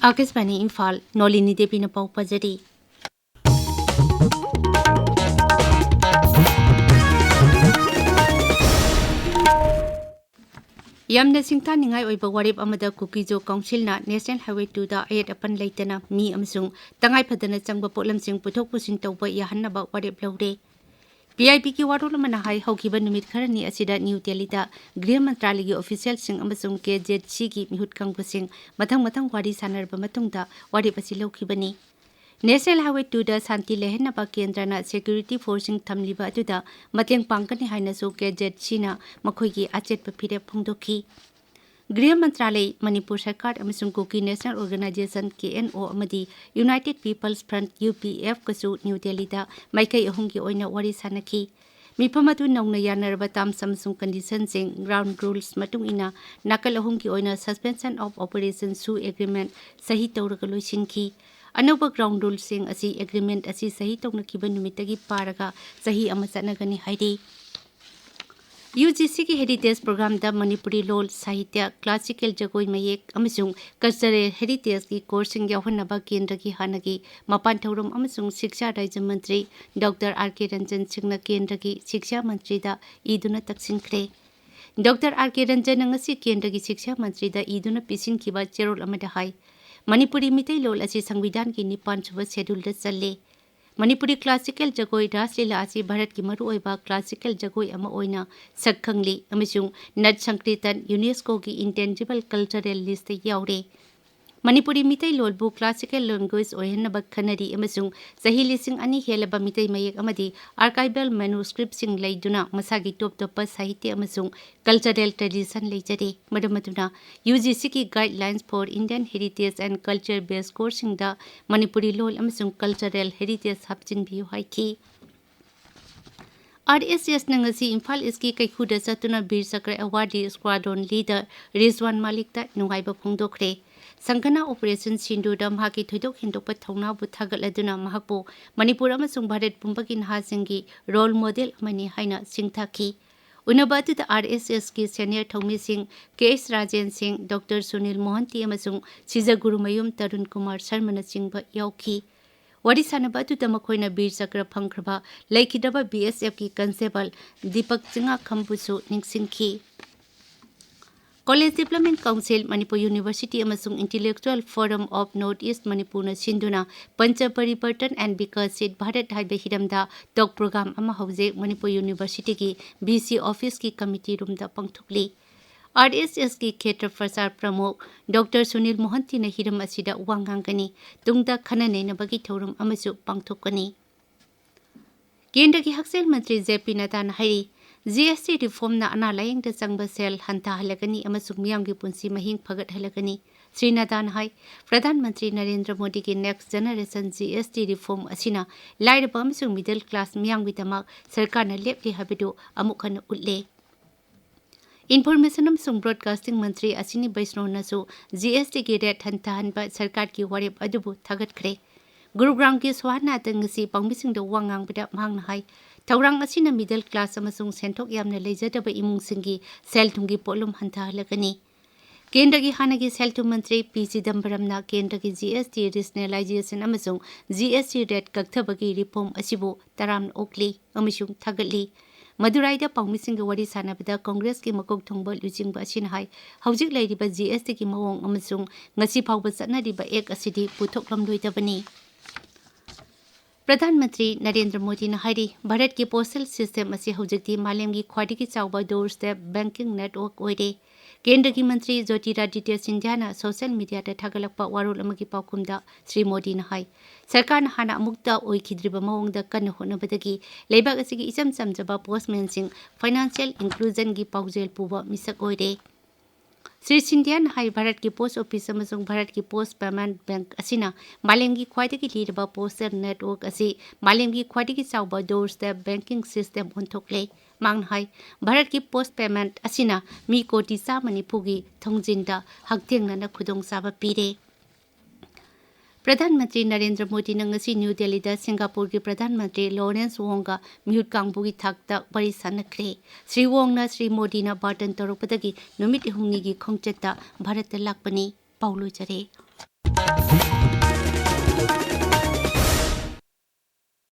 आकाशवाणी इम्फाल नोलिनी देवी पाउ पजरी Yamuna सिंथानिंगाई ओइबा वारेप अमदा Kuki-Zo काउंसिलना national highway 2 दा अयत अपन लेतना मी अमसुंग तंगाई फदना चंगबा पोलमसिंग पुथोक पुसिन तौबा याहन्नबा वारेप लौरे पीआईबी की वारोल मना हाई हौकिबा नुमित खरनी असिदा न्यू दिल्लीदा गृह मंत्रालय की ऑफिशियल सिंग अमसुंग केजेसी की मिहुत कांगबसिंग मथंग मथंग वारी सानरबा मतुंगदा वारेप असि लौखिबनी नेशनल हाईवे 2 दा शांति लेहनबा केंद्रना सिक्योरिटी फोर्सिंग थमलिबा अदुदा मतेंग पांगकनी हाइनसु केजेसीना मखोइगी अचेतपा फिरेप फोंदोखी गृह मंत्रालय मणिपुर सरकार अमसुंग कुकी नेशनल ऑर्गेनाइजेशन KNO अमदी यूनाइटेड पीपल्स फ्रंट UPF कसु न्यू दिल्लीदा माइकई अहुंगी ओइना वारी सानखी मिफम अदु नौना यानरबा ताम समसुंग कंडीशन सिंग ग्राउंड रूल्स मतुंग इना नाकल अहुंगी ओइना सस्पेंशन ऑफ ऑपरेशन सु एग्रीमेंट सही तौरगा लोइसिनखी अनौबा ग्राउंड रूल सिंग असी एग्रीमेंट असी सही तौनखिबा नुमितगी पारगा सही अमा चनगनी हाइदे UGC की हेरिटेज प्रोग्राम दा मणिपुरी लोल साहित्य क्लासिकल जगोई मयेक अमसुंग कल्चरल हेरिटेज की कोर्सिंग यावहनबा केंद्र की हानगी मपान थौरम अमसुंग शिक्षा राज्य मंत्री डॉक्टर RK रंजन सिंह केंद्र की शिक्षा मंत्री दा ईदुना तक्सिनख्रे डॉक्टर RK रंजन ngasi केंद्र की शिक्षा मंत्री दा ईदुना पिसिनखिबा चेरोल अमदा हाई मणिपुरी मितई लोल असी संविधान की 9 सुबह शेड्यूल दा चले मणिपुरी क्लासिकल जगोई रासलीला असी भारत की मरुओइबा क्लासिकल जगोई अमा ओइना सकखंगली अमसुंग नट संकीर्तन यूनेस्को की इंटेंजिबल कल्चरल लिस्ट यावरे मणिपुरी मितई लोलबु क्लासिकल लैंग्वेज ओइहनबा खनरी अमसुंग सही लिसिंग अनि हेलबा मितई मयेक अमदी आर्काइवल मैन्युस्क्रिप्ट सिंग लैदुना मसागी टॉप टॉप साहित्य अमसुंग कल्चरल ट्रेडिशन लैजरे मदमदुना UGC की guidelines for Indian heritage and culture based कोर्सिंग दा मणिपुरी लोल अमसुंग कल्चरल हेरिटेज हबचिनबियु हाइखी RSS नंगसी इम्फाल इसकी कैखुदा चतुना Vir Chakra awardee squadron leader Rizwan मालिकता नुंगाइबा फोंदोखरे संगना ऑपरेशन सिंधुदा महाकी थोइदोक हिंदोक थौनाबु थागतलदुना महाकपो मणिपुर अमसुंग भारत पुंबकी नहासिंगी रोल मॉडल अमनी हाइना सिंगथाखी उनबादुदा RSS की सीनियर थौमी सिंह KS राजेन सिंह डॉक्टर सुनील मोहंती अमसुंग सिजा गुरुमयुम तरुण कुमार शर्मा सिंह याउखी वरी सानबादुदा मखोइना वीर चक्र फंख्रबा लैखिदबा BSF की कंस्टेबल दीपक सिंह खंबुसु निंगसिंखी college development council Manipur university अमसुंग intellectual forum of north east Manipur सिंधुना Panch Parivartan and Viksit Bharat highway हिरमदा talk programme अमा हौजे मणिपुर यूनिवर्सिटी की BC ऑफिस की कमिटी रूम दा पंगथुकली RSS की क्षेत्र प्रसार प्रमुख डॉक्टर सुनील मोहंती ने हिरम असिदा वांगांगनी तुंगदा खननैनबगी थौरम अमसु पांगथोकनी केंद्र की हकसेल मंत्री JP नड्डा हाइरी GST रिफॉर्म ना अना लायंग द चंगबा सेल हंता हलगनी अमसुंग मियाम की पुंसी महिंग फगत हलगनी श्री नड्डा हाई प्रधानमंत्री नरेंद्र मोदी की नेक्स्ट जनरेशन GST रिफॉर्म असिना लाइरबा अमसुंग मिडिल क्लास मियाम की तमक सरकार न लेपली हबिदो अमुक हन उल्ले इन्फॉर्मेशन अमसुंग ब्रॉडकास्टिंग मंत्री असिनी बैष्णोनसु GST की रेट हंता हनबा सरकार की वारेप अदुबु थागतख्रे गुरुग्राम की स्वाना तंगसी पांगबिसिंग द वांगांगबदा मांगना हाई थौरांग असिना मिडल क्लास अमसुंग सेंथोक यामना लेजदबा इमुंगसिंगी सेल थुंगी पोलुम हंताहलगनी केंद्र की हानगी सेल थुम मंत्री P चिदंबरमना केंद्र की GST रिजनलाइजेशन अमसुंग GST रेट कक्थबगी रिफॉर्म असिबु तराम ओकली अमसुंग थागतली मदुराइदा पांगमिसिंग वरी सानबदा कांग्रेस की मकोक थोंबा लुजिंगबा असिना हाई हौजिक लैरिबा GST की मवोंग अमसुंग ngasi फावबा चनरिबा एक असिदि पुथोकलमलोइदबनी प्रधानमंत्री नरेंद्र मोदी ने हाइरी भारत की पोस्टल सिस्टम असी हौजती मालेम की ख्वाइदगी Chaoba door step banking network ओइरे केंद्र की मंत्री ज्योतिरादित्य सिंधिया सोशल मीडिया थागलप वारोल अमगी पाउकुमदा श्री मोदी ने हाई सरकार हाना अमुक्ता ओइखिद्रिबा मवोंगदा कन्न होनबदगी लेबाग असिगी इचम चमजबा पोस्टमैन सिंह फाइनेंशियल इंक्लूजन की पाउजेल पुबा मिसक ओइरे श्री सिंधिया हाई भारत की पोस्ट ऑफिस अमसुंग भारत की पोस्ट पेमेंट बैंक असिना मालेम की ख्वाइदगी लीरबा पोस्टल नेटवर्क असी मालेम की ख्वाइदगी Chaoba door step banking system ओंथोकले मांग हाई भारत की पोस्ट पेमेंट असिना मी कोटी 140 की थोंजिंदा हकथेंगना खुदोंग साबा पीरे प्रधानमंत्री नरेंद्र मोदी ने ngasi न्यू दिल्ली दा सिंगापुर की प्रधानमंत्री लॉरेंस वोंगा म्यूट कांगबुगी थाकता बड़ी सनख्रे श्री वोंगना श्री मोदी ना बार्टन तोरपदगी नुमित हुंगी की खोंगचता भारत लाकपनी पाउलो जरे।